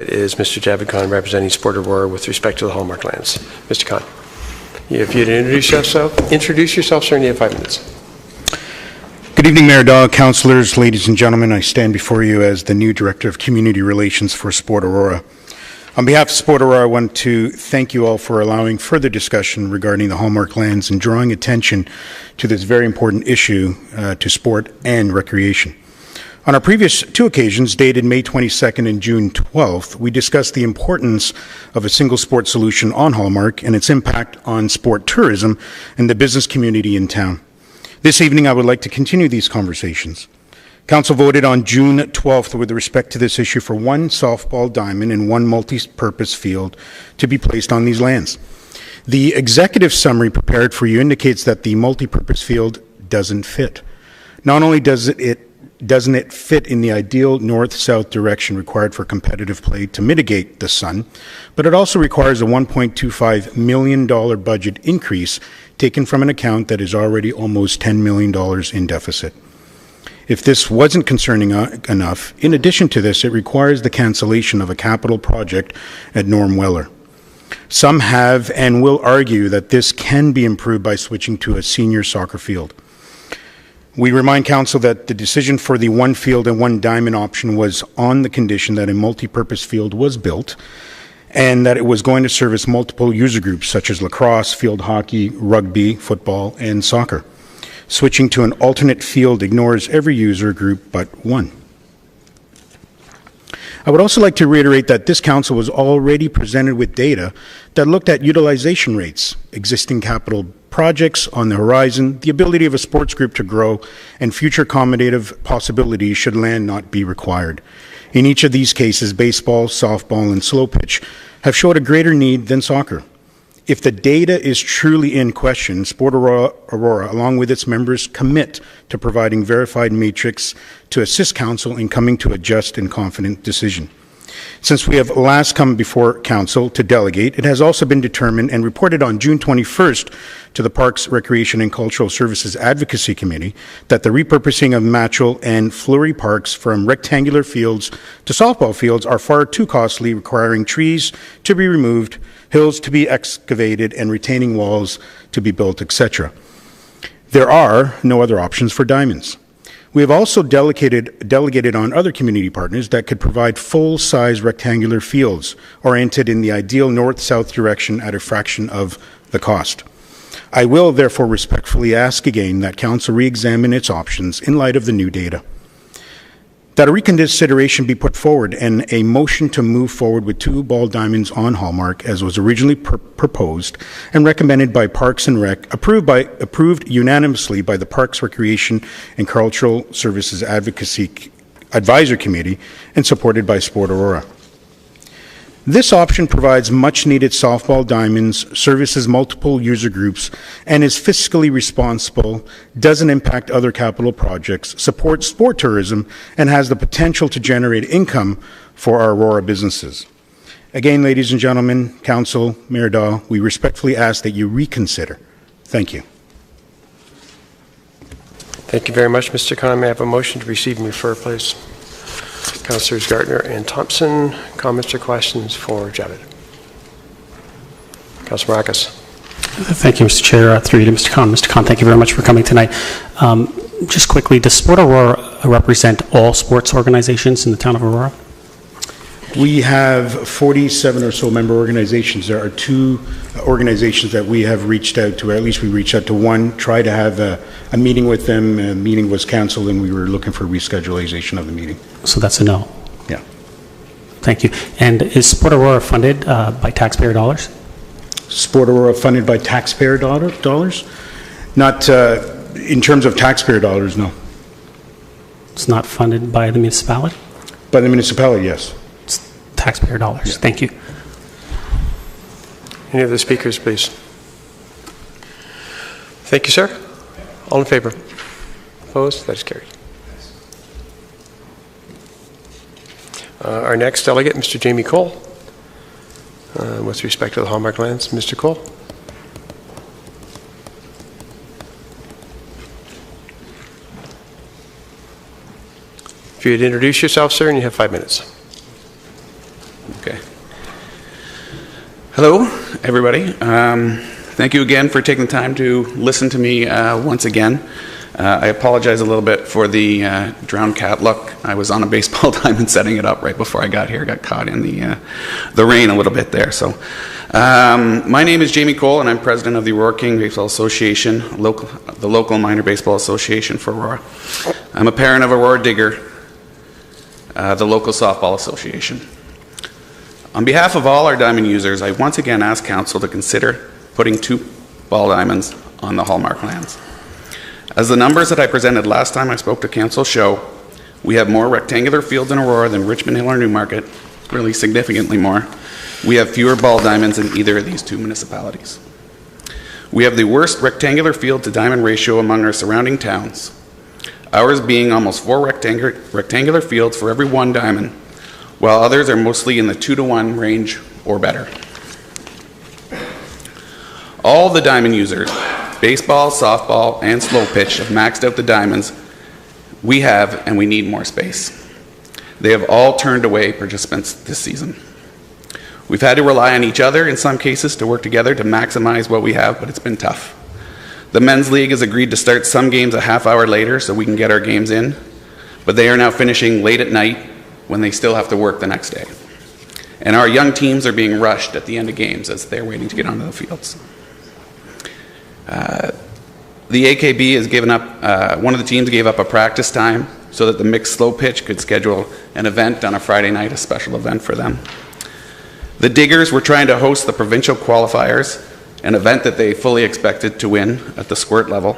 It is Mr. Javid Khan representing Sport Aurora with respect to the Hallmark lands. Mr. Khan, if you'd introduce yourself, sir, and you have 5 minutes. Good evening, Mayor Dahl, councillors, ladies and gentlemen. I stand before you as the new Director of Community Relations for Sport Aurora. On behalf of Sport Aurora, I want to thank you all for allowing further discussion regarding the Hallmark lands and drawing attention to this very important issue to sport and recreation. On our previous 2 occasions, dated May 22nd and June 12th, we discussed the importance of a single sport solution on Hallmark and its impact on sport tourism and the business community in town. This evening, I would like to continue these conversations. Council voted on June 12th with respect to this issue for 1 softball diamond and 1 multi-purpose field to be placed on these lands. The executive summary prepared for you indicates that the multi-purpose field doesn't fit. Not only doesn't it fit in the ideal north-south direction required for competitive play to mitigate the sun, but it also requires a $1.25 million budget increase taken from an account that is already almost $10 million in deficit. If this wasn't concerning enough, in addition to this, it requires the cancellation of a capital project at Norm Weller. Some have and will argue that this can be improved by switching to a senior soccer field. We remind Council that the decision for the 1 field and 1 diamond option was on the condition that a multi-purpose field was built and that it was going to service multiple user groups such as lacrosse, field hockey, rugby, football, and soccer. Switching to an alternate field ignores every user group but 1. I would also like to reiterate that this Council was already presented with data that looked at utilization rates, existing capital projects on the horizon, the ability of a sports group to grow, and future accommodative possibilities should land not be required. In each of these cases, baseball, softball, and slow pitch have showed a greater need than soccer. If the data is truly in question, Sport Aurora, along with its members, commit to providing verified matrix to assist Council in coming to a just and confident decision. Since we have last come before Council to delegate, it has also been determined and reported on June 21st to the Parks, Recreation and Cultural Services Advocacy Committee that the repurposing of Matchell and Fleury parks from rectangular fields to softball fields are far too costly, requiring trees to be removed, hills to be excavated, and retaining walls to be built, etc. There are no other options for diamonds. We have also delegated on other community partners that could provide full-size rectangular fields oriented in the ideal north-south direction at a fraction of the cost. I will therefore respectfully ask again that Council re-examine its options in light of the new data. That a reconsideration be put forward and a motion to move forward with 2 ball diamonds on Hallmark as was originally proposed and recommended by Parks and Rec, approved unanimously by the Parks, Recreation and Cultural Services Advisory Committee and supported by Sport Aurora. This option provides much-needed softball diamonds, services multiple user groups, and is fiscally responsible, doesn't impact other capital projects, supports sport tourism, and has the potential to generate income for our Aurora businesses. Again, ladies and gentlemen, Council, Mayor Dahl, we respectfully ask that you reconsider. Thank you. Thank you very much, Mr. Khan. May I have a motion to receive and refer, please? Councillors Gardner and Thompson, comments or questions for Javid? Councillor Marcus. Thank you, Mr. Chair. Through you to Mr. Khan. Mr. Khan, thank you very much for coming tonight. Just quickly, does Sport Aurora represent all sports organizations in the town of Aurora? We have 47 or so member organizations. There are 2 organizations that we have reached out to, or at least we reached out to 1, tried to have a meeting with them. A meeting was canceled and we were looking for reschedulation of the meeting. So that's a no? Yeah. Thank you. And is Sport Aurora funded by taxpayer dollars? Sport Aurora funded by taxpayer dollars? Not in terms of taxpayer dollars, no. It's not funded by the municipality? By the municipality, yes. Taxpayer dollars. Yeah. Thank you. Any other speakers, please? Thank you, sir. All in favor? Opposed? That is carried. Our next delegate, Mr. Jamie Cole, with respect to the Hallmark lands. Mr. Cole. If you'd introduce yourself, sir, and you have 5 minutes. Okay. Hello, everybody. Thank you again for taking the time to listen to me once again. I apologize a little bit for the drowned cat look. I was on a baseball diamond setting it up right before I got here. Got caught in the rain a little bit there. So, my name is Jamie Cole, and I'm president of the Aurora King Baseball Association, the local minor baseball association for Aurora. I'm a parent of Aurora Digger, the local softball association. On behalf of all our diamond users, I once again ask council to consider putting 2 ball diamonds on the Hallmark lands. As the numbers that I presented last time I spoke to council show, we have more rectangular fields in Aurora than Richmond Hill or Newmarket, really significantly more. We have fewer ball diamonds in either of these 2 municipalities. We have the worst rectangular field to diamond ratio among our surrounding towns, ours being almost 4 rectangular fields for every 1 diamond, while others are mostly in the 2-to-1 range or better. All the diamond users, baseball, softball, and slow pitch, have maxed out the diamonds we have, and we need more space. They have all turned away participants this season. We've had to rely on each other in some cases to work together to maximize what we have, but it's been tough. The men's league has agreed to start some games a half hour later so we can get our games in, but they are now finishing late at night when they still have to work the next day. And our young teams are being rushed at the end of games as they're waiting to get onto the fields. The AKB has given up, one of the teams gave up a practice time so that the mixed slow pitch could schedule an event on a Friday night, a special event for them. The Diggers were trying to host the provincial qualifiers, an event that they fully expected to win at the squirt level,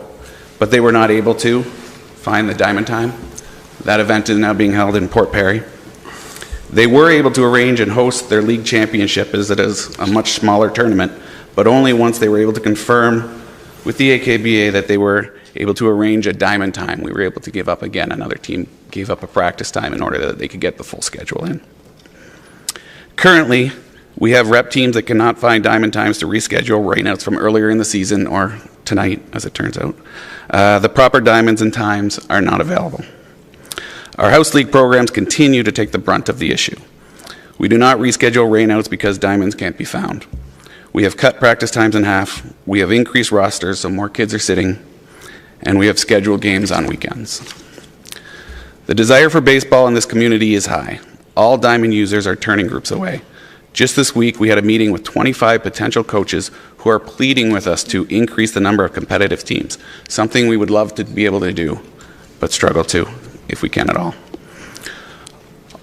but they were not able to find the diamond time. That event is now being held in Port Perry. They were able to arrange and host their league championship as it is a much smaller tournament, but only once they were able to confirm with the AKBA that they were able to arrange a diamond time. We were able to give up again. Another team gave up a practice time in order that they could get the full schedule in. Currently, we have rep teams that cannot find diamond times to reschedule rainouts from earlier in the season or tonight, as it turns out. The proper diamonds and times are not available. Our house league programs continue to take the brunt of the issue. We do not reschedule rainouts because diamonds can't be found. We have cut practice times in half, we have increased rosters so more kids are sitting, and we have scheduled games on weekends. The desire for baseball in this community is high. All diamond users are turning groups away. Just this week, we had a meeting with 25 potential coaches who are pleading with us to increase the number of competitive teams, something we would love to be able to do, but struggle to, if we can at all.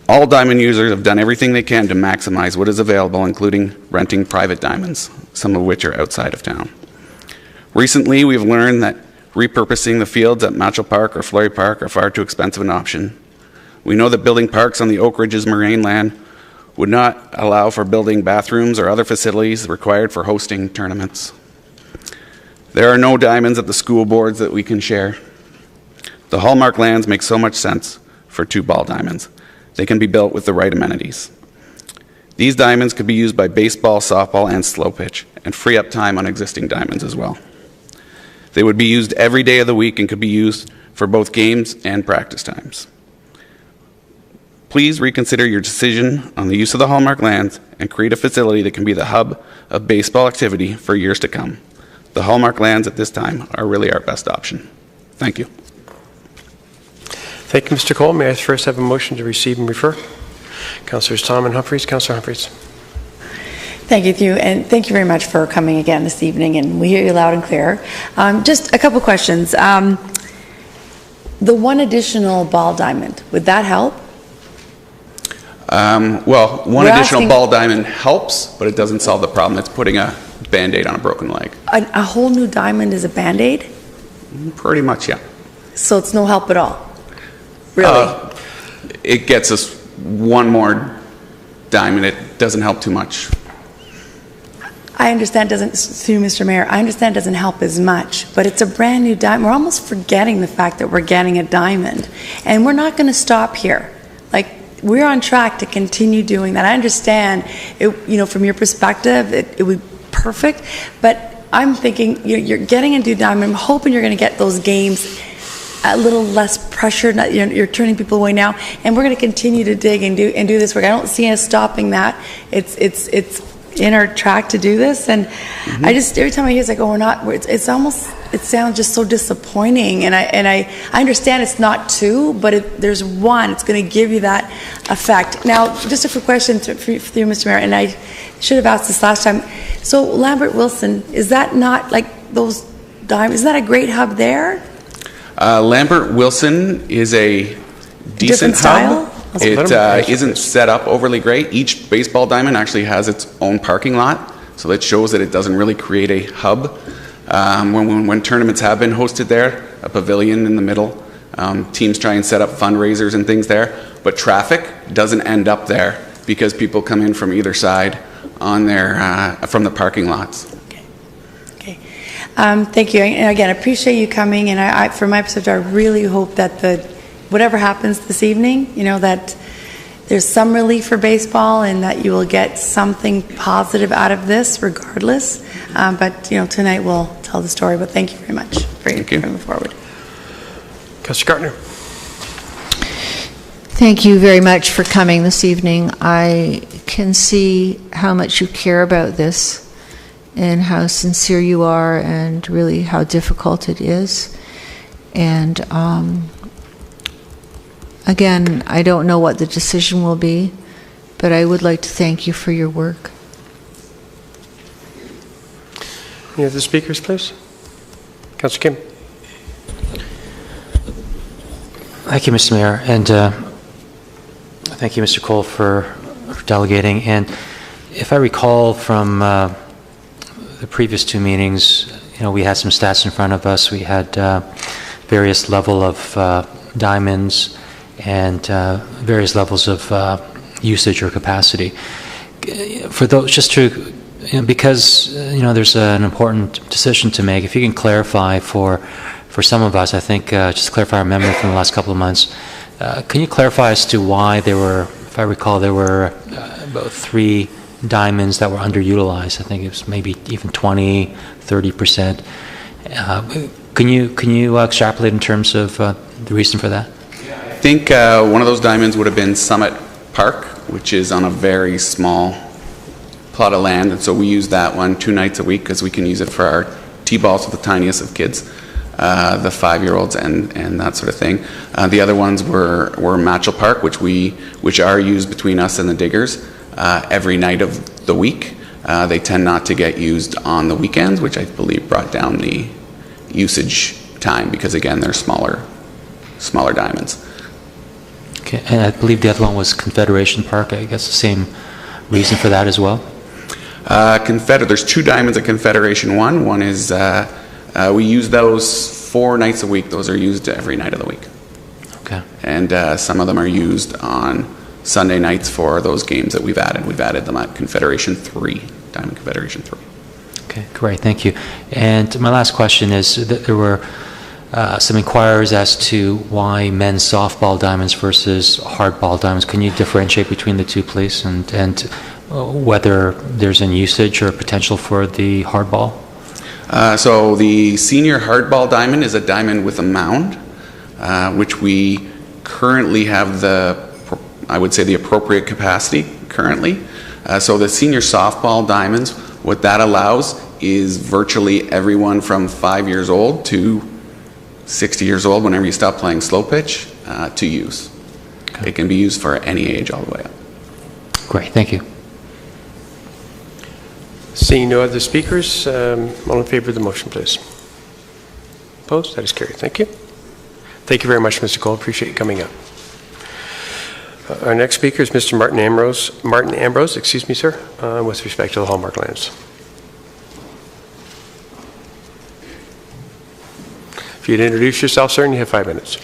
All diamond users have done everything they can to maximize what is available, including renting private diamonds, some of which are outside of town. Recently, we've learned that repurposing the fields at Matchell Park or Fleury Park are far too expensive an option. We know that building parks on the Oak Ridge's moraine land would not allow for building bathrooms or other facilities required for hosting tournaments. There are no diamonds at the school boards that we can share. The Hallmark lands make so much sense for 2 ball diamonds. They can be built with the right amenities. These diamonds could be used by baseball, softball, and slow pitch, and free up time on existing diamonds as well. They would be used every day of the week and could be used for both games and practice times. Please reconsider your decision on the use of the Hallmark lands and create a facility that can be the hub of baseball activity for years to come. The Hallmark lands at this time are really our best option. Thank you. Thank you, Mr. Cole. May I first have a motion to receive and refer? Councillors Tom and Humphreys. Councillor Humphreys. Thank you, and thank you very much for coming again this evening, and we hear you loud and clear. Just a couple questions. The 1 additional ball diamond, would that help? Well, one additional ball diamond helps, but it doesn't solve the problem. It's putting a Band-Aid on a broken leg. A whole new diamond is a Band-Aid? Pretty much, yeah. So it's no help at all? Really? It gets us 1 more diamond. It doesn't help too much. I understand through Mr. Mayor, I understand it doesn't help as much, but it's a brand new diamond. We're almost forgetting the fact that we're getting a diamond. And we're not going to stop here. Like, we're on track to continue doing that. I understand, from your perspective, it would be perfect, but I'm thinking you're getting a new diamond. I'm hoping you're going to get those games a little less pressure. You're turning people away now, and we're going to continue to dig and do this work. I don't see us stopping that. It's in our track to do this, and I just, every time I hear it's like, oh, we're not. It's almost, it sounds just so disappointing. And I understand it's not two, but there's one. It's going to give you that effect. Now, just a quick question for you, Mr. Mayor, and I should have asked this last time. So Lambert Wilson, is that not like those diamonds? Isn't that a great hub there? Lambert Wilson is a decent hub. It isn't set up overly great. Each baseball diamond actually has its own parking lot, so that shows that it doesn't really create a hub. When tournaments have been hosted there, a pavilion in the middle, teams try and set up fundraisers and things there, but traffic doesn't end up there because people come in from either side on their from the parking lots. Okay. Thank you. And again, I appreciate you coming, and I from my perspective, I really hope that whatever happens this evening, that there's some relief for baseball and that you will get something positive out of this regardless. But, tonight we'll tell the story. But thank you very much for moving forward. Councillor Gardner. Thank you very much for coming this evening. I can see how much you care about this and how sincere you are and really how difficult it is. And again, I don't know what the decision will be, but I would like to thank you for your work. Any other speakers, please? Councillor Kim. Thank you, Mr. Mayor, and thank you, Mr. Cole, for delegating. And if I recall from the previous two meetings, we had some stats in front of us. We had various level of diamonds and various levels of usage or capacity. For those, just to, because there's an important decision to make. If you can clarify for some of us, I think just clarify our memory from the last couple of months. Can you clarify as to why there were, if I recall, there were about 3 diamonds that were underutilized? I think it was maybe even 20, 30%. Can you extrapolate in terms of the reason for that? I think one of those diamonds would have been Summit Park, which is on a very small plot of land, and so we use that one 2 nights a week because we can use it for our T-balls with the tiniest of kids, the 5-year-olds and that sort of thing. The other ones were Matchel Park, which are used between us and the diggers every night of the week. They tend not to get used on the weekends, which I believe brought down the usage time because, again, they're smaller diamonds. Okay, and I believe the other one was Confederation Park. I guess the same reason for that as well? There's 2 diamonds at Confederation 1. One is, we use those 4 nights a week. Those are used every night of the week. Okay. And some of them are used on Sunday nights for those games that we've added. We've added them at Confederation 3, Diamond Confederation 3. Okay, great, thank you. And my last question is that there were some inquiries as to why men's softball diamonds versus hardball diamonds. Can you differentiate between the two, please, and whether there's an usage or potential for the hardball? So the senior hardball diamond is a diamond with a mound, which we currently have I would say the appropriate capacity currently. So the senior softball diamonds, what that allows is virtually everyone from 5 years old to 60 years old, whenever you stop playing slow pitch, to use. Okay. It can be used for any age all the way up. Great, thank you. Seeing no other speakers, all in favor of the motion, please. Opposed? That is carried. Thank you. Thank you very much, Mr. Cole. Appreciate you coming up. Our next speaker is Mr. Martin Ambrose, excuse me, sir, with respect to the Hallmark lands. If you'd introduce yourself, sir, and you have 5 minutes.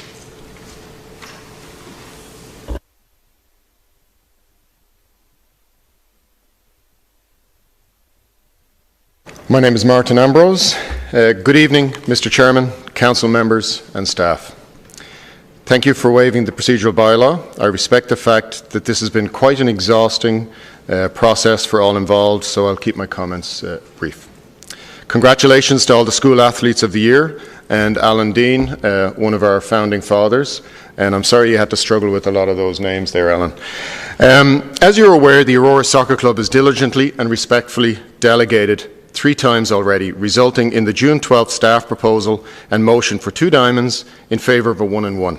My name is Martin Ambrose. Good evening, Mr. Chairman, council members and staff. Thank you for waiving the procedural bylaw. I respect the fact that this has been quite an exhausting process for all involved, so I'll keep my comments brief. Congratulations to all the school athletes of the year and Alan Dean, one of our founding fathers. And I'm sorry you had to struggle with a lot of those names there, Alan. As you're aware, the Aurora Soccer Club has diligently and respectfully delegated 3 times already, resulting in the June 12th staff proposal and motion for 2 diamonds in favour of a 1-1,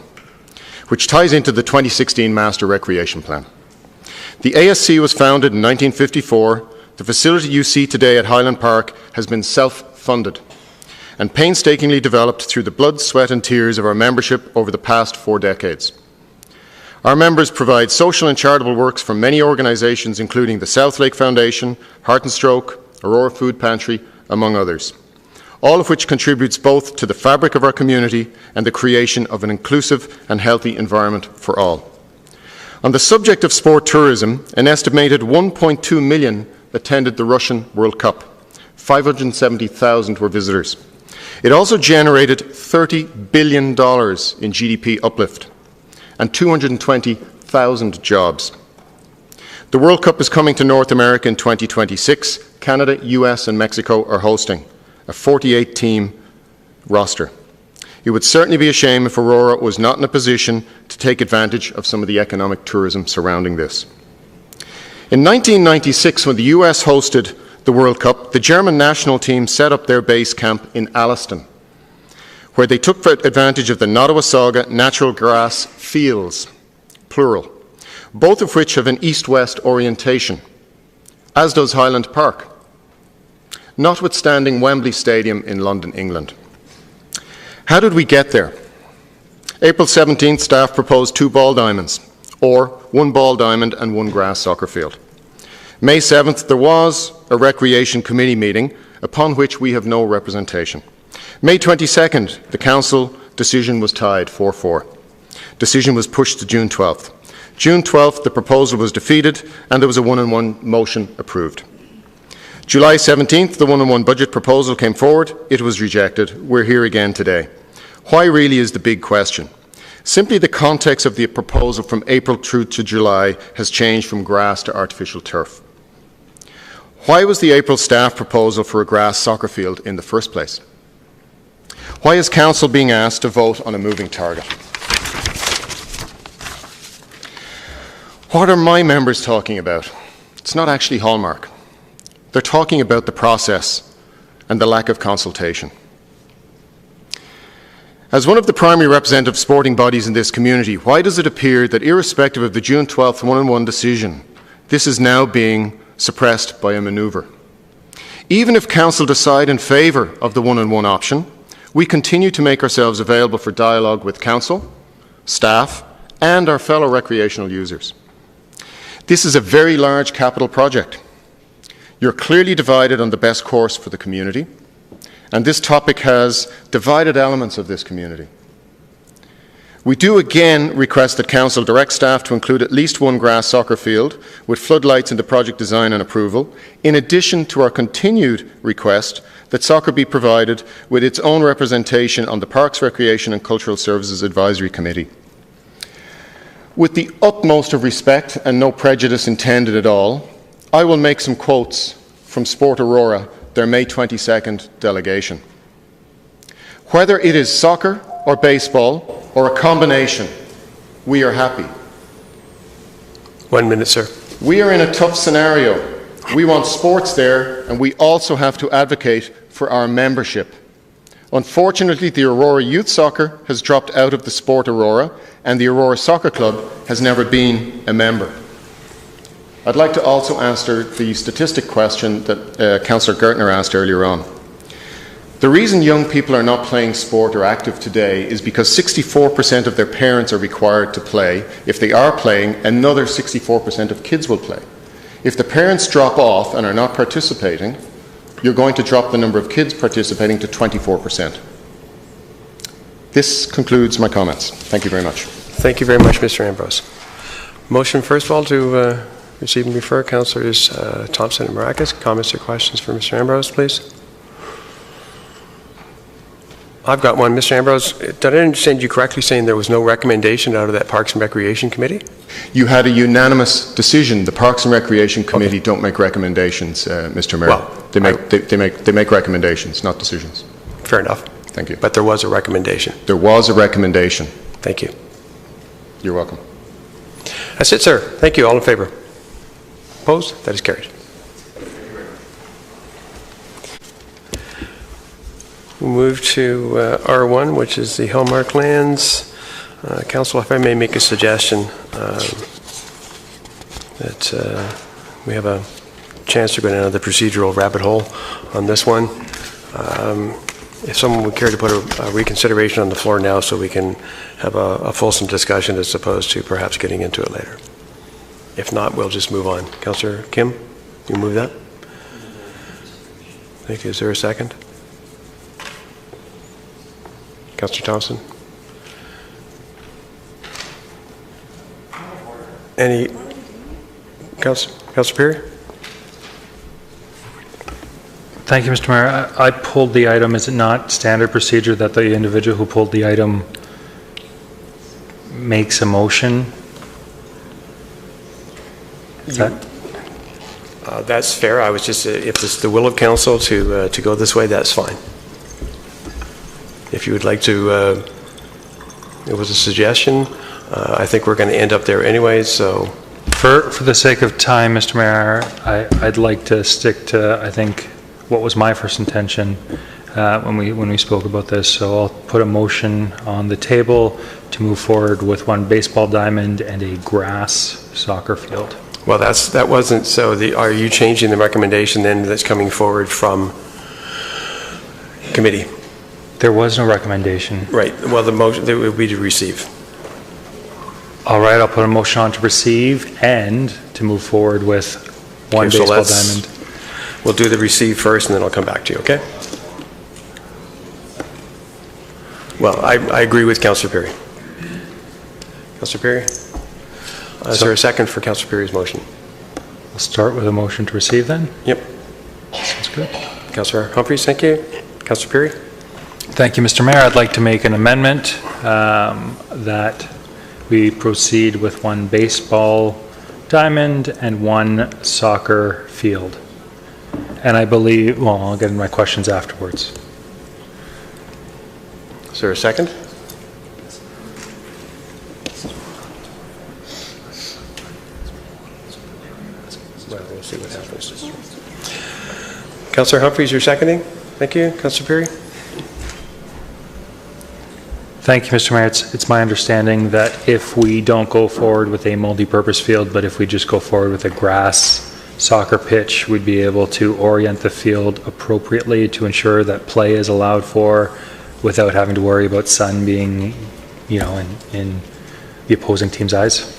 which ties into the 2016 Master Recreation Plan. The ASC was founded in 1954. The facility you see today at Highland Park has been self-funded and painstakingly developed through the blood, sweat and tears of our membership over the past 4 decades. Our members provide social and charitable works from many organisations, including the South Lake Foundation, Heart and Stroke, Aurora Food Pantry, among others, all of which contributes both to the fabric of our community and the creation of an inclusive and healthy environment for all. On the subject of sport tourism, an estimated 1.2 million attended the Russian World Cup. 570,000 were visitors. It also generated $30 billion in GDP uplift and 220,000 jobs. The World Cup is coming to North America in 2026. Canada, US and Mexico are hosting a 48-team roster. It would certainly be a shame if Aurora was not in a position to take advantage of some of the economic tourism surrounding this. In 1996, when the US hosted the World Cup, the German national team set up their base camp in Alliston, where they took advantage of the Nottawasaga natural grass fields, plural, both of which have an east-west orientation, as does Highland Park, notwithstanding Wembley Stadium in London, England. How did we get there? April 17th, staff proposed 2 ball diamonds, or 1 ball diamond and 1 grass soccer field. May 7th, there was a recreation committee meeting upon which we have no representation. May 22nd, the council decision was tied 4-4. Decision was pushed to June 12th. June 12th, the proposal was defeated and there was a 1-1 motion approved. July 17th, the 1-1 budget proposal came forward. It was rejected. We're here again today. Why really is the big question. Simply the context of the proposal from April through to July has changed from grass to artificial turf. Why was the April staff proposal for a grass soccer field in the first place? Why is Council being asked to vote on a moving target? What are my members talking about? It's not actually Hallmark. They're talking about the process and the lack of consultation. As one of the primary representative sporting bodies in this community, why does it appear that irrespective of the June 12th 1-1 decision, this is now being suppressed by a manoeuvre? Even if Council decide in favour of the 1-1 option, we continue to make ourselves available for dialogue with Council, staff and our fellow recreational users. This is a very large capital project. You're clearly divided on the best course for the community, and this topic has divided elements of this community. We do again request that Council direct staff to include at least 1 grass soccer field with floodlights in the project design and approval, in addition to our continued request that soccer be provided with its own representation on the Parks, Recreation and Cultural Services Advisory Committee. With the utmost of respect and no prejudice intended at all, I will make some quotes from Sport Aurora, their May 22nd delegation. Whether it is soccer or baseball or a combination, we are happy. 1 minute, sir. We are in a tough scenario. We want sports there, and we also have to advocate for our membership. Unfortunately, the Aurora Youth Soccer has dropped out of the Sport Aurora, and the Aurora Soccer Club has never been a member. I'd like to also answer the statistic question that Councillor Gertner asked earlier on. The reason young people are not playing sport or active today is because 64% of their parents are required to play. If they are playing, another 64% of kids will play. If the parents drop off and are not participating, you're going to drop the number of kids participating to 24%. This concludes my comments. Thank you very much. Thank you very much, Mr. Ambrose. Motion, first of all, to receive and refer. Councillors Thompson and Maracas. Comments or questions for Mr. Ambrose, please? I've got one. Mr. Ambrose, did I understand you correctly saying there was no recommendation out of that Parks and Recreation Committee? You had a unanimous decision. The Parks and Recreation Committee don't make recommendations, Mr. Mayor. Well, they make recommendations, not decisions. Fair enough. Thank you. But there was a recommendation. There was a recommendation. Thank you. You're welcome. That's it, sir. Thank you. All in favor? Opposed? That is carried. We'll move to R1, which is the Hallmark lands. Council, if I may make a suggestion, that we have a chance to go down the procedural rabbit hole on this one. If someone would care to put a reconsideration on the floor now so we can have a fulsome discussion as opposed to perhaps getting into it later. If not, we'll just move on. Councillor Kim, you move that? Thank you. Is there a second? Councillor Thompson? Any? Councillor Perry? Thank you, Mr. Mayor. I pulled the item. Is it not standard procedure that the individual who pulled the item makes a motion? That's fair. I was just, if it's the will of council to go this way, that's fine. If you would like to, it was a suggestion. I think we're going to end up there anyway, so. For the sake of time, Mr. Mayor, I'd like to stick to, I think, what was my first intention when we spoke about this. So I'll put a motion on the table to move forward with one baseball diamond and a grass soccer field. Well, that wasn't, so are you changing the recommendation then that's coming forward from committee? There was no recommendation. Right. Well, the motion, that would be to receive. All right, I'll put a motion on to receive and to move forward with one Okay, so baseball diamond. We'll do the receive first and then I'll come back to you, okay? Well, I agree with Councillor Perry. Councillor Perry? Is there a second for Councillor Perry's motion? We'll start with a motion to receive then. Yep. Sounds good. Councillor Humphreys, thank you. Councillor Perry? Thank you, Mr. Mayor. I'd like to make an amendment that we proceed with one baseball diamond and one soccer field. And I believe, well, I'll get into my questions afterwards. Is there a second? Well, we'll see what happens. Councillor Humphreys, you're seconding? Thank you. Councillor Perry? Thank you, Mr. Mayor. It's my understanding that if we don't go forward with a multi-purpose field, but if we just go forward with a grass soccer pitch, we'd be able to orient the field appropriately to ensure that play is allowed for without having to worry about sun being, you know, in the opposing team's eyes.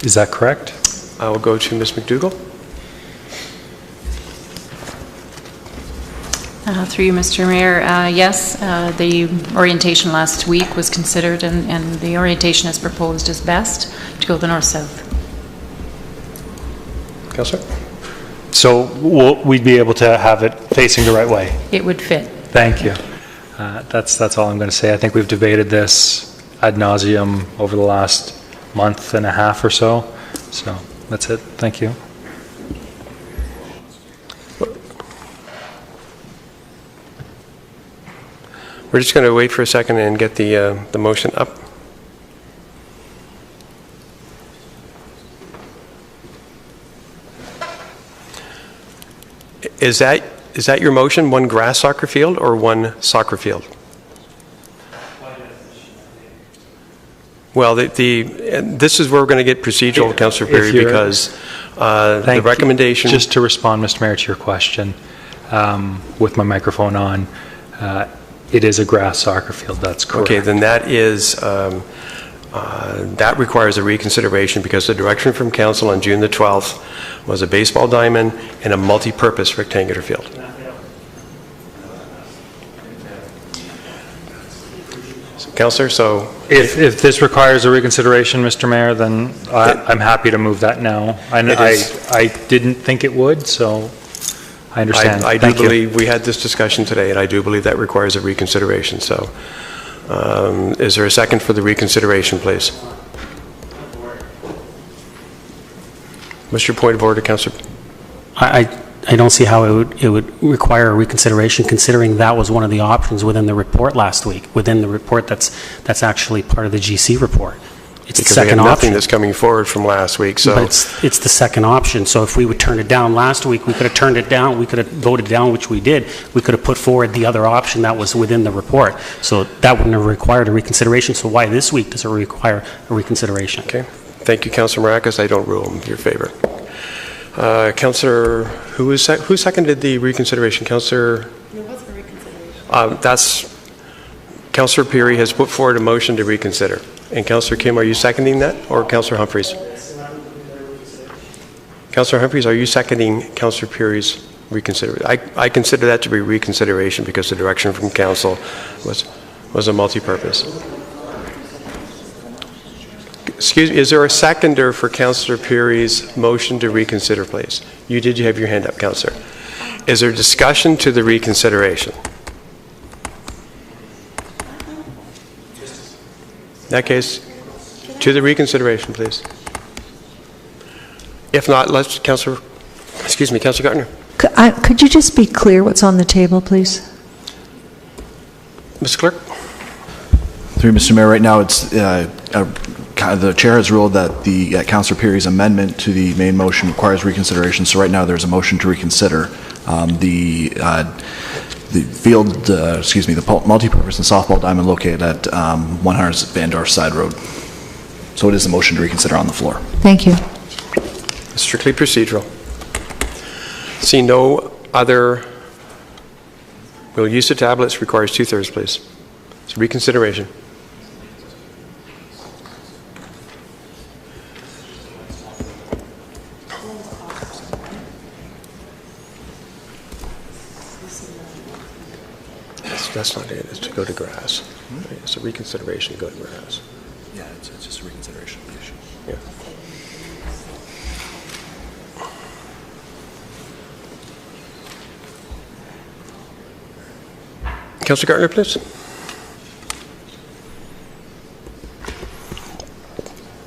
Is that correct? I will go to Ms. McDougall. Through you, Mr. Mayor. Yes, the orientation last week was considered, and the orientation as proposed is best to go the north-south. Councillor? So we'd be able to have it facing the right way? It would fit. Thank you. That's all I'm going to say. I think we've debated this ad nauseum over the last month and a half or so. So that's it. Thank you. We're just going to wait for a second and get the motion up. Is that your motion, one grass soccer field or one soccer field? Well, this is where we're going to get procedural, Councillor Perry, because the recommendation... Just to respond, Mr. Mayor, to your question, with my microphone on, it is a grass soccer field, that's correct. Okay, then that is, that requires a reconsideration because the direction from Council on June the 12th was a baseball diamond and a multi-purpose rectangular field. So, Councillor, so... If this requires a reconsideration, Mr. Mayor, then I'm happy to move that now. I didn't think it would, so... I understand. I do believe we had this discussion today, and I do believe that requires a reconsideration. So, is there a second for the reconsideration, please? What's your point of order, Councillor? I don't see how it would require a reconsideration, considering that was one of the options within the report last week, within the report that's actually part of the GC report. It's the second we have nothing option. that's coming forward from last week, so... But it's the second option, so if we would turn it down last week, we could have turned it down, we could have voted down, which we did. We could have put forward the other option that was within the report. So that wouldn't have required a reconsideration, so why this week does it require a reconsideration? Okay. Thank you, Councillor Maracas. I don't rule in your favor. Councillor, who seconded the reconsideration? Councillor? There was a reconsideration. That's... Councillor Peary has put forward a motion to reconsider. And Councillor Kim, are you seconding that? Or Councillor Humphreys? Councillor Humphreys, are you seconding Councillor Peary's reconsideration? I consider that to be reconsideration because the direction from council was a multi-purpose. Excuse me, is there a seconder for Councillor Peary's motion to reconsider, please? You have your hand up, Councillor. Is there discussion to the reconsideration? In that case, to the reconsideration, please. If not, let's, Councillor Gardner. Could you just be clear what's on the table, please? Mr. Clerk? Through Mr. Mayor, right now it's the chair has ruled that the Councillor Peary's amendment to the main motion requires reconsideration. So right now there's a motion to reconsider the field, the multi-purpose and softball diamond located at 100 Van Dorf Side Road. So it is a motion to reconsider on the floor. Thank you. Strictly procedural. See no other. We'll use the tablets. Requires 2/3, please. It's reconsideration. That's not it. It's to go to grass. It's a reconsideration to go to grass. Yeah, it's just a reconsideration of the issue. Yeah. Councillor Gardner, please.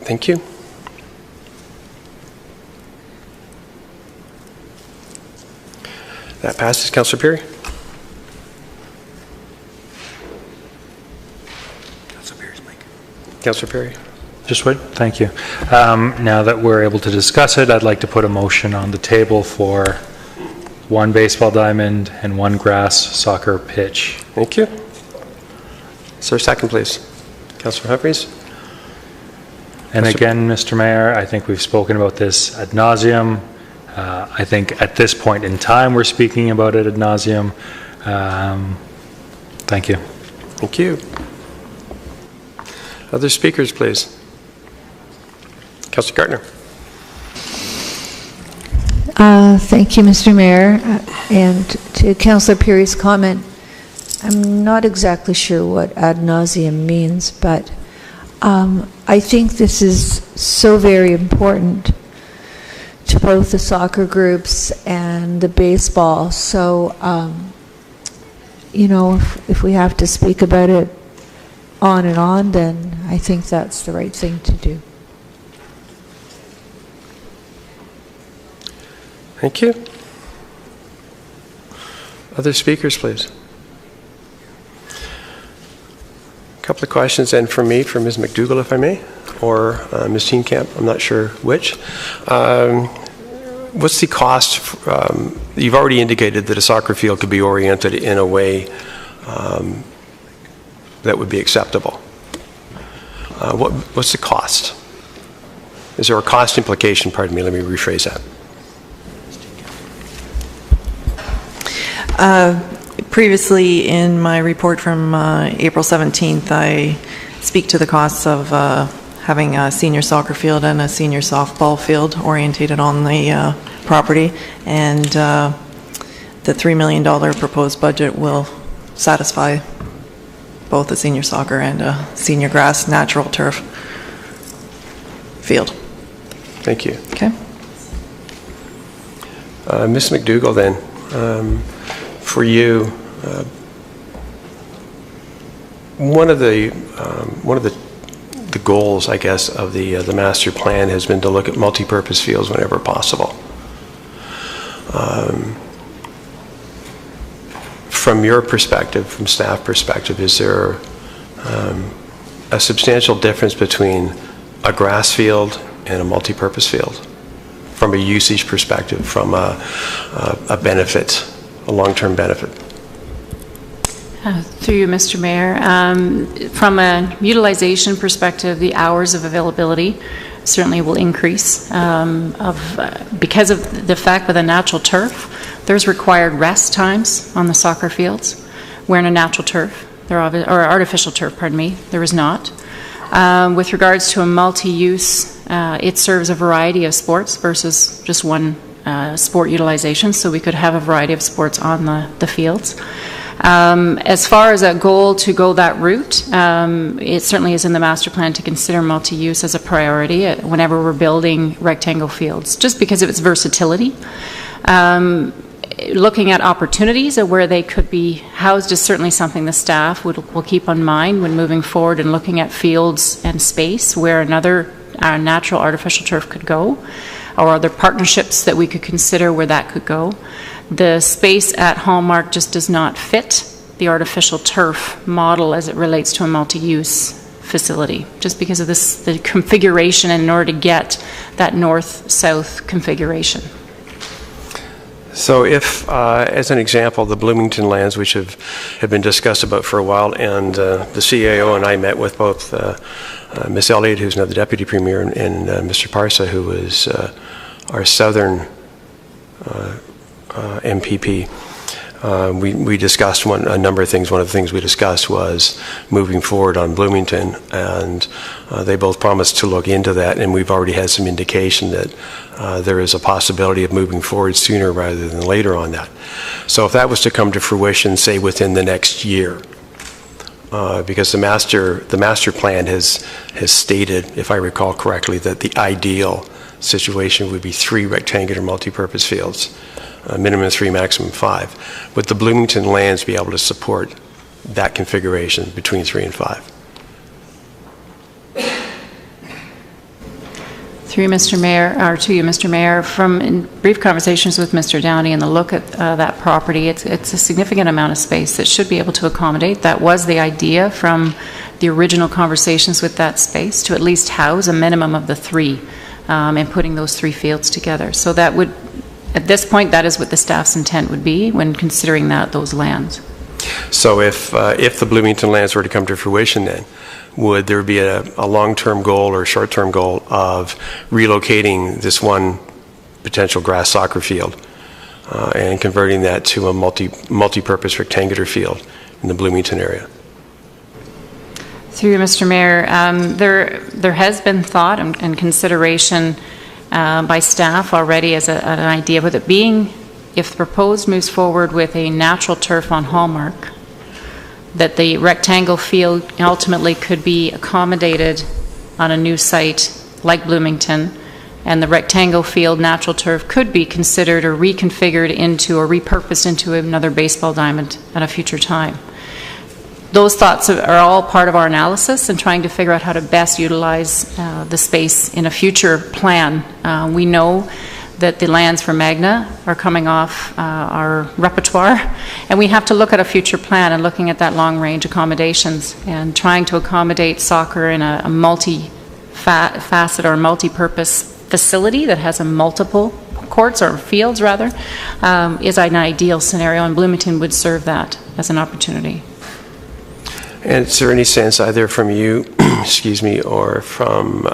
Thank you. That passes. Councillor Peary. Councillor Perry. Just wait. Thank you. Now that we're able to discuss it, I'd like to put a motion on the table for one baseball diamond and one grass soccer pitch. Thank you. Is there a second, please? Councillor Humphreys. And again, Mr. Mayor, I think we've spoken about this ad nauseum. I think at this point in time, we're speaking about it ad nauseum. Thank you. Thank you. Other speakers, please. Councillor Gardner. Thank you, Mr. Mayor. And to Councillor Peary's comment, I'm not exactly sure what ad nauseum means, but I think this is so very important to both the soccer groups and the baseball. So, you know, if we have to speak about it on and on, then I think that's the right thing to do. Thank you. Other speakers, please. A couple of questions then from me, for Ms. McDougall, if I may, or Ms. Steenkamp, I'm not sure which. What's the cost? You've already indicated that a soccer field could be oriented in a way that would be acceptable. What's the cost? Is there a cost implication? Pardon me, let me rephrase that. Previously, in my report from April 17th, I speak to the costs of having a senior soccer field and a senior softball field orientated on the property, and the $3 million proposed budget will satisfy both a senior soccer and a senior grass natural turf field. Thank you. Okay. Ms. McDougall, then, for you, one of the goals, I guess, of the master plan has been to look at multi-purpose fields whenever possible. From your perspective, from staff perspective, is there a substantial difference between a grass field and a multi-purpose field from a usage perspective, from a benefit, a long-term benefit? Through you, Mr. Mayor, from a utilization perspective, the hours of availability certainly will increase because of the fact with a natural turf, there's required rest times on the soccer fields, where in a natural turf, or artificial turf, pardon me, there is not. With regards to a multi-use, it serves a variety of sports versus just one sport utilization, so we could have a variety of sports on the fields. As far as a goal to go that route, it certainly is in the master plan to consider multi-use as a priority whenever we're building rectangle fields, just because of its versatility. Looking at opportunities of where they could be housed is certainly something the staff will keep in mind when moving forward and looking at fields and space where another natural artificial turf could go, or other partnerships that we could consider where that could go. The space at Hallmark just does not fit the artificial turf model as it relates to a multi-use facility, just because of the configuration in order to get that north-south configuration. So if, as an example, the Bloomington lands, which have been discussed about for a while, and the CAO and I met with both Ms. Elliott, who's now the Deputy Premier, and Mr. Parsa, who is our southern MPP. We discussed a number of things. One of the things we discussed was moving forward on Bloomington, and they both promised to look into that, and we've already had some indication that there is a possibility of moving forward sooner rather than later on that. So if that was to come to fruition, say within the next year, because the master plan has stated, if I recall correctly, that the ideal situation would be 3 rectangular multi-purpose fields. Minimum 3, maximum 5. Would the Bloomington lands be able to support that configuration between 3 and 5? Through Mr. Mayor, or to you, Mr. Mayor, from in brief conversations with Mr. Downey and the look at that property, it's a significant amount of space that should be able to accommodate. That was the idea from the original conversations with that space, to at least house a minimum of the 3 and putting those 3 fields together. So that would, at this point, that is what the staff's intent would be when considering those lands. So if the Bloomington lands were to come to fruition, then would there be a long-term goal or short-term goal of relocating this one potential grass soccer field and converting that to a multi-purpose rectangular field in the Bloomington area? Through you, Mr. Mayor, there has been thought and consideration by staff already as an idea, with it being, if the proposed moves forward with a natural turf on Hallmark, that the rectangle field ultimately could be accommodated on a new site like Bloomington, and the rectangle field natural turf could be considered or reconfigured into or repurposed into another baseball diamond at a future time. Those thoughts are all part of our analysis and trying to figure out how to best utilize the space in a future plan. We know that the lands for Magna are coming off our repertoire, and we have to look at a future plan and looking at that long-range accommodations and trying to accommodate soccer in a multi-facet or multi-purpose facility that has a multiple courts or fields rather, is an ideal scenario, and Bloomington would serve that as an opportunity. And is there any sense either from you, excuse me, or from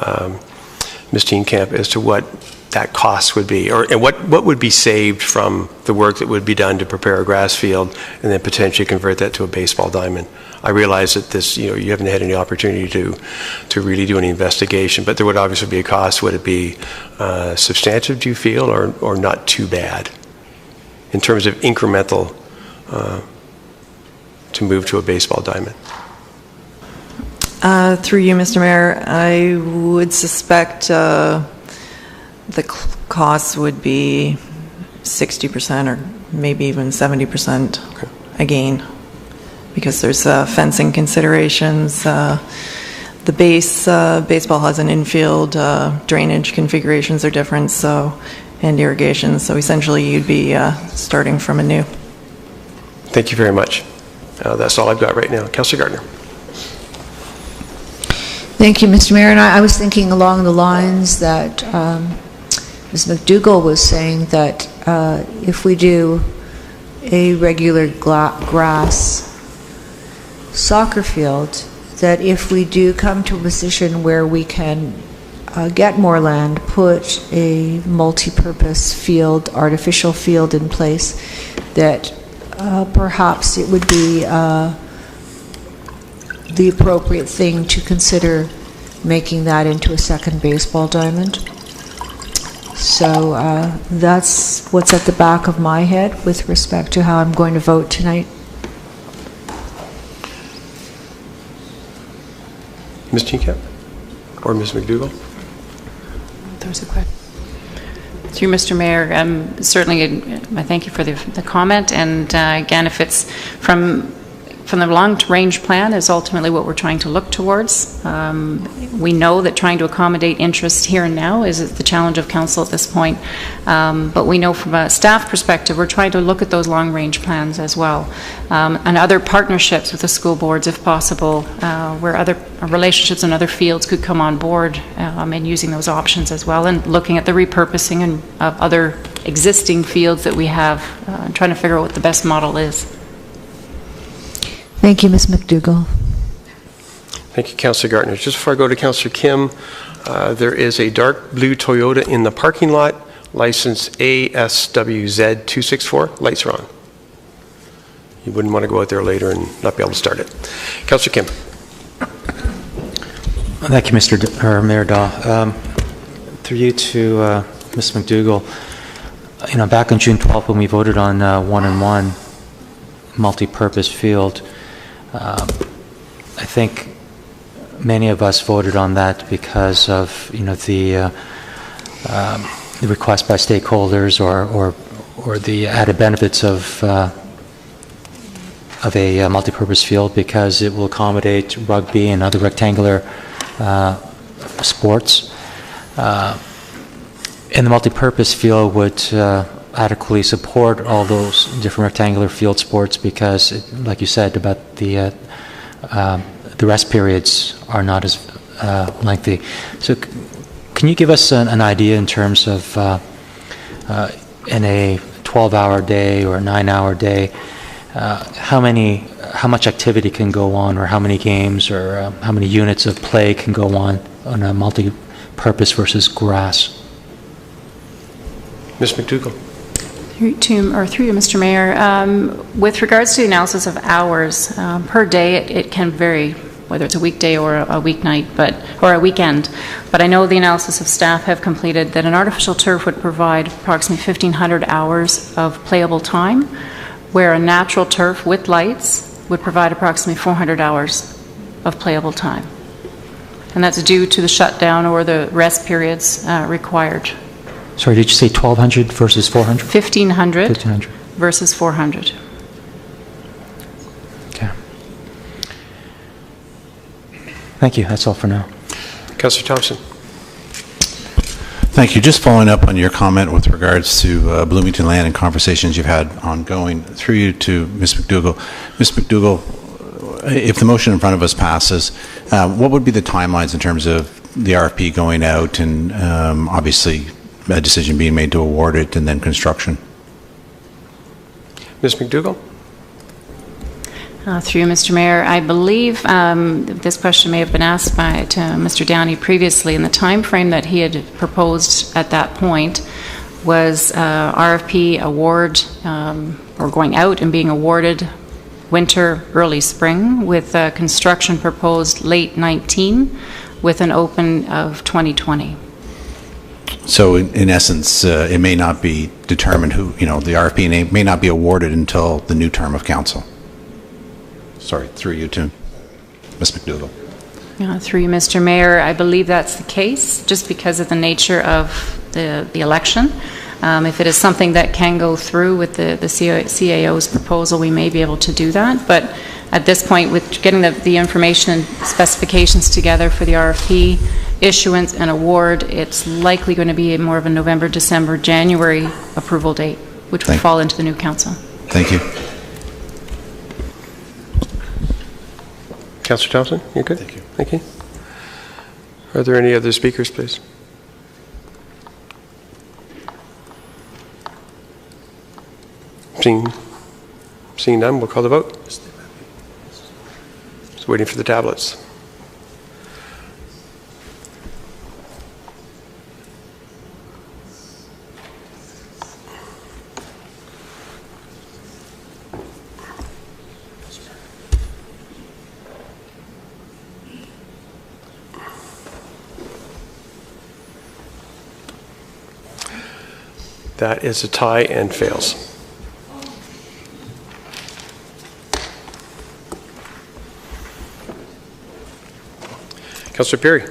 Ms. Steenkamp as to what that cost would be, and what would be saved from the work that would be done to prepare a grass field and then potentially convert that to a baseball diamond? I realize that this, you haven't had any opportunity to really do any investigation, but there would obviously be a cost. Would it be substantive, do you feel, or not too bad in terms of incremental to move to a baseball diamond? Through you, Mr. Mayor, I would suspect the costs would be 60% or maybe even 70% again, because there's fencing considerations. The baseball has an infield, drainage configurations are different, so and irrigation. So essentially, you'd be starting from anew. Thank you very much. That's all I've got right now. Councillor Gardner. Thank you, Mr. Mayor. And I was thinking along the lines that Ms. McDougall was saying, that if we do a regular grass soccer field, that if we do come to a position where we can get more land, put a multi-purpose field, artificial field in place, that perhaps it would be the appropriate thing to consider making that into a second baseball diamond. So that's what's at the back of my head with respect to how I'm going to vote tonight. Ms. Teacup or Ms. McDougall? There's a question. Through Mr. Mayor, certainly I thank you for the comment, and again, if it's from the long-range plan is ultimately what we're trying to look towards. We know that trying to accommodate interest here and now is the challenge of council at this point, but we know from a staff perspective we're trying to look at those long-range plans as well, and other partnerships with the school boards if possible, where other relationships in other fields could come on board, and using those options as well, and looking at the repurposing of other existing fields that we have, and trying to figure out what the best model is. Thank you, Ms. McDougall. Thank you, Councillor Gardner. Just before I go to Councillor Kim, there is a dark blue Toyota in the parking lot, license ASWZ264. Lights are on. You wouldn't want to go out there later and not be able to start it. Councillor Kim. Thank you, Mayor Daw. Through you to Ms. McDougall, back on June 12th when we voted on 1-on-1 multi-purpose field, I think many of us voted on that because of the request by stakeholders or the added benefits of a multi-purpose field, because it will accommodate rugby and other rectangular sports. And the multi-purpose field would adequately support all those different rectangular field sports, because, like you said, about the rest periods are not as lengthy. So can you give us an idea in terms of in a 12-hour day or a 9-hour day, how much activity can go on, or how many games, or how many units of play can go on a multi-purpose versus grass? Ms. McDougall. Through you, Mr. Mayor, with regards to the analysis of hours per day, it can vary, whether it's a weekday or a weeknight, or a weekend. But I know the analysis of staff have completed that an artificial turf would provide approximately 1,500 hours of playable time, where a natural turf with lights would provide approximately 400 hours of playable time. And that's due to the shutdown or the rest periods required. Sorry, did you say 1,200 versus 400? 1,500 versus 400. Okay. Thank you. That's all for now. Councillor Thompson. Thank you. Just following up on your comment with regards to Bloomington Land and conversations you've had ongoing, through you to Ms. McDougall. Ms. McDougall, if the motion in front of us passes, what would be the timelines in terms of the RFP going out and obviously a decision being made to award it and then construction? Ms. McDougall? Through you, Mr. Mayor, I believe this question may have been asked to Mr. Downey previously, and the time frame that he had proposed at that point was RFP award, or going out and being awarded winter, early spring, with construction proposed late 19 with an open of 2020. So in essence, it may not be determined who, the RFP may not be awarded until the new term of council. Sorry, through you to Ms. McDougall. Through you, Mr. Mayor, I believe that's the case, just because of the nature of the election. If it is something that can go through with the CAO's proposal, we may be able to do that. But at this point, with getting the information and specifications together for the RFP, issuance and award, it's likely going to be more of a November, December, January approval date, which would fall into the new council. Thank you. Councillor Thompson, you're good? Thank you. Thank you. Are there any other speakers, please? Seeing none, we'll call the vote. Just waiting for the tablets. That is a tie and fails. Councillor Perry.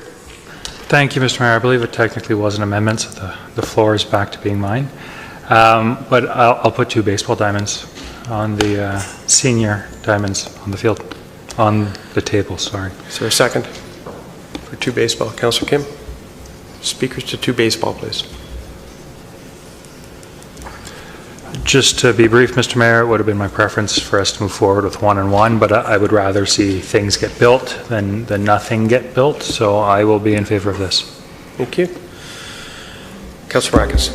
Thank you, Mr. Mayor. I believe it technically was an amendment, so the floor is back to being mine. But I'll put 2 baseball diamonds on the senior diamonds on the field, on the table, sorry. Is there a second for 2 baseball? Councillor Kim? Speakers to 2 baseball, please. Just to be brief, Mr. Mayor, it would have been my preference for us to move forward with 1 and 1, but I would rather see things get built than nothing get built, so I will be in favor of this. Thank you. Councillor Marcus.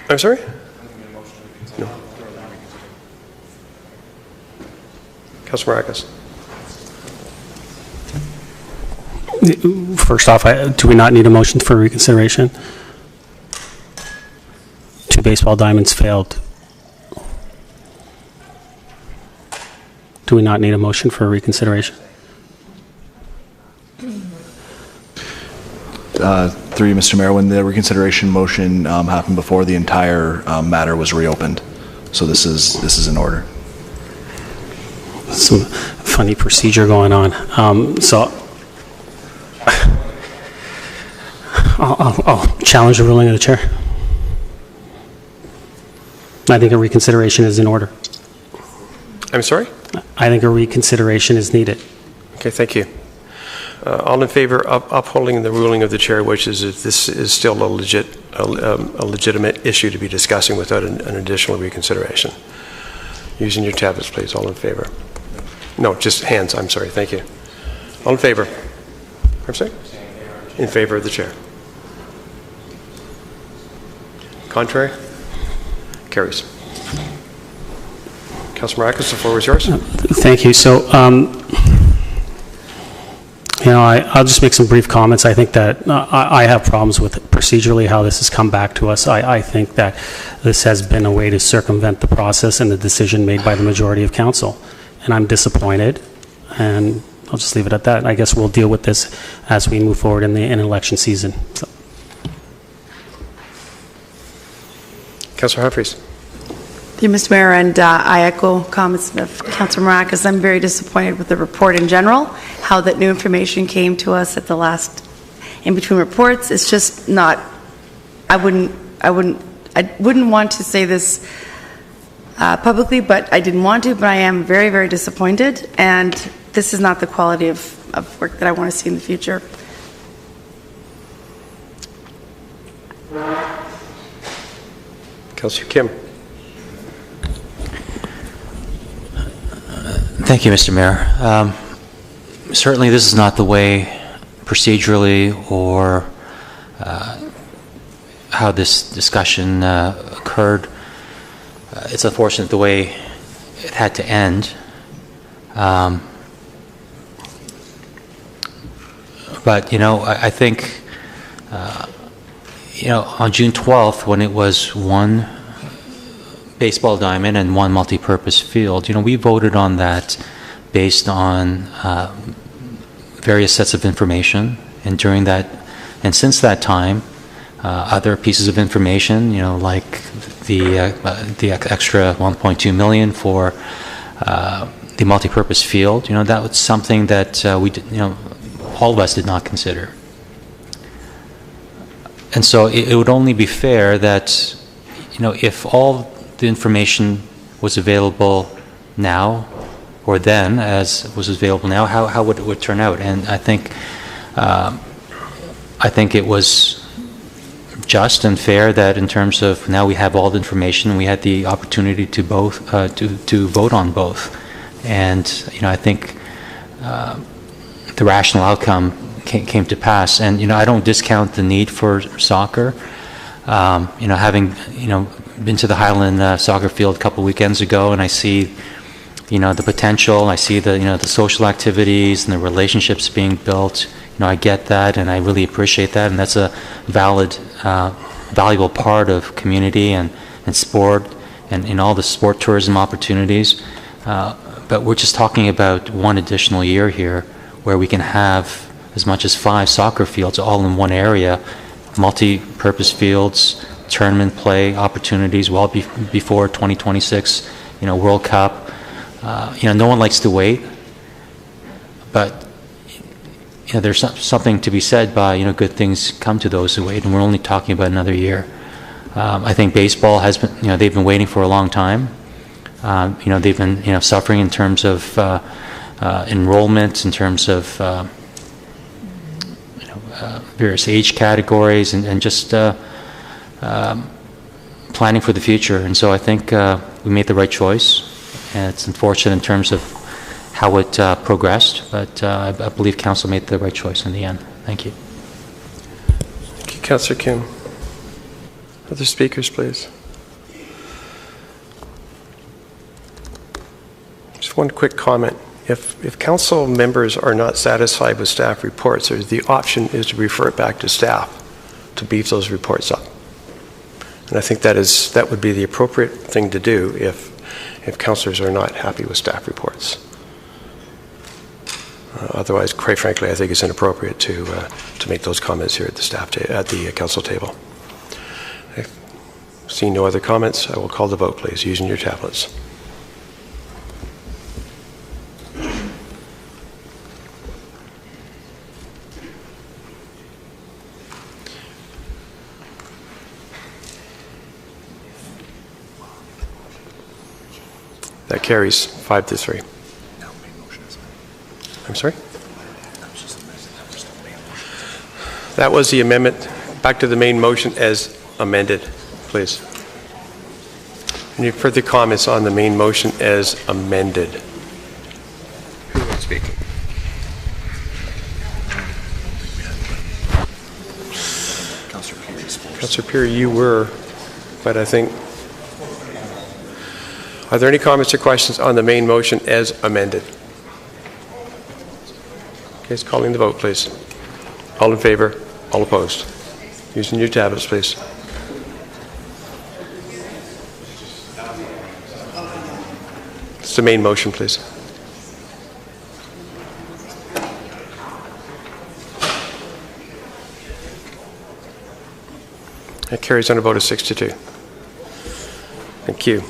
I'm sorry? No. Councillor Marcus. First off, do we not need a motion for reconsideration? 2 baseball diamonds failed. Do we not need a motion for reconsideration? Through you, Mr. Mayor, when the reconsideration motion happened before, the entire matter was reopened. So this is in order. Some funny procedure going on. I'll challenge the ruling of the chair. I think a reconsideration is in order. I'm sorry? I think a reconsideration is needed. Okay, thank you. All in favor of upholding the ruling of the chair, which is that this is still a legitimate issue to be discussing without an additional reconsideration. Using your tablets, please. All in favor? No, just hands. I'm sorry. Thank you. All in favor? I'm sorry? In favor of the chair. Contrary? Carries. Councillor Marcus, the floor is yours. Thank you. So, I'll just make some brief comments. I think that I have problems with procedurally how this has come back to us. I think that this has been a way to circumvent the process and the decision made by the majority of council. And I'm disappointed, and I'll just leave it at that. I guess we'll deal with this as we move forward in election season. So. Councillor Humphreys. Thank you, Mr. Mayor, and I echo comments of Councillor Maracas. I'm very disappointed with the report in general, how that new information came to us at the last in-between reports. It's just not, I wouldn't want to say this publicly, but I didn't want to, but I am very, very disappointed, and this is not the quality of work that I want to see in the future. Councillor Kim. Thank you, Mr. Mayor. Certainly this is not the way procedurally or how this discussion occurred. It's unfortunate the way it had to end. But, I think, on June 12th, when it was one baseball diamond and one multi-purpose field, we voted on that based on various sets of information, and during that, and since that time, other pieces of information, like the extra 1.2 million for the multi-purpose field, that was something that we did, all of us did not consider. And so it would only be fair that, if all the information was available now or then as was available now, how would it turn out? And I think I think it was just and fair that in terms of now we have all the information, we had the opportunity to both to vote on both, and I think the rational outcome came to pass. And I don't discount the need for soccer. Having been to the Highland soccer field a couple weekends ago, and I see the potential, I see the social activities and the relationships being built. I get that, and I really appreciate that, and that's a valuable part of community and sport and in all the sport tourism opportunities. But we're just talking about one additional year here where we can have as much as 5 soccer fields all in one area, multi-purpose fields, tournament play opportunities well before 2026, World Cup. No one likes to wait, but there's something to be said by, good things come to those who wait, and we're only talking about another year. I think baseball has been, they've been waiting for a long time. They've been, suffering in terms of enrollment, in terms of, various age categories, and just planning for the future. And so I think we made the right choice, and it's unfortunate in terms of how it progressed, but I believe Council made the right choice in the end. Thank you. Thank you, Councillor Kim. Other speakers, please. Just one quick comment. If council members are not satisfied with staff reports, the option is to refer it back to staff to beef those reports up. And I think that would be the appropriate thing to do if councillors are not happy with staff reports. Otherwise, quite frankly, I think it's inappropriate to make those comments here at the council table. Seeing no other comments, I will call the vote, please, using your tablets. That carries 5-3. I'm sorry? That was the amendment. Back to the main motion as amended, please. Any further comments on the main motion as amended? Who will speak? Councillor Peary, you were, but I think... Are there any comments or questions on the main motion as amended? Okay, it's calling the vote, please. All in favor? All opposed? Using your tablets, please. It's the main motion, please. That carries on a vote of 6-2. Thank you.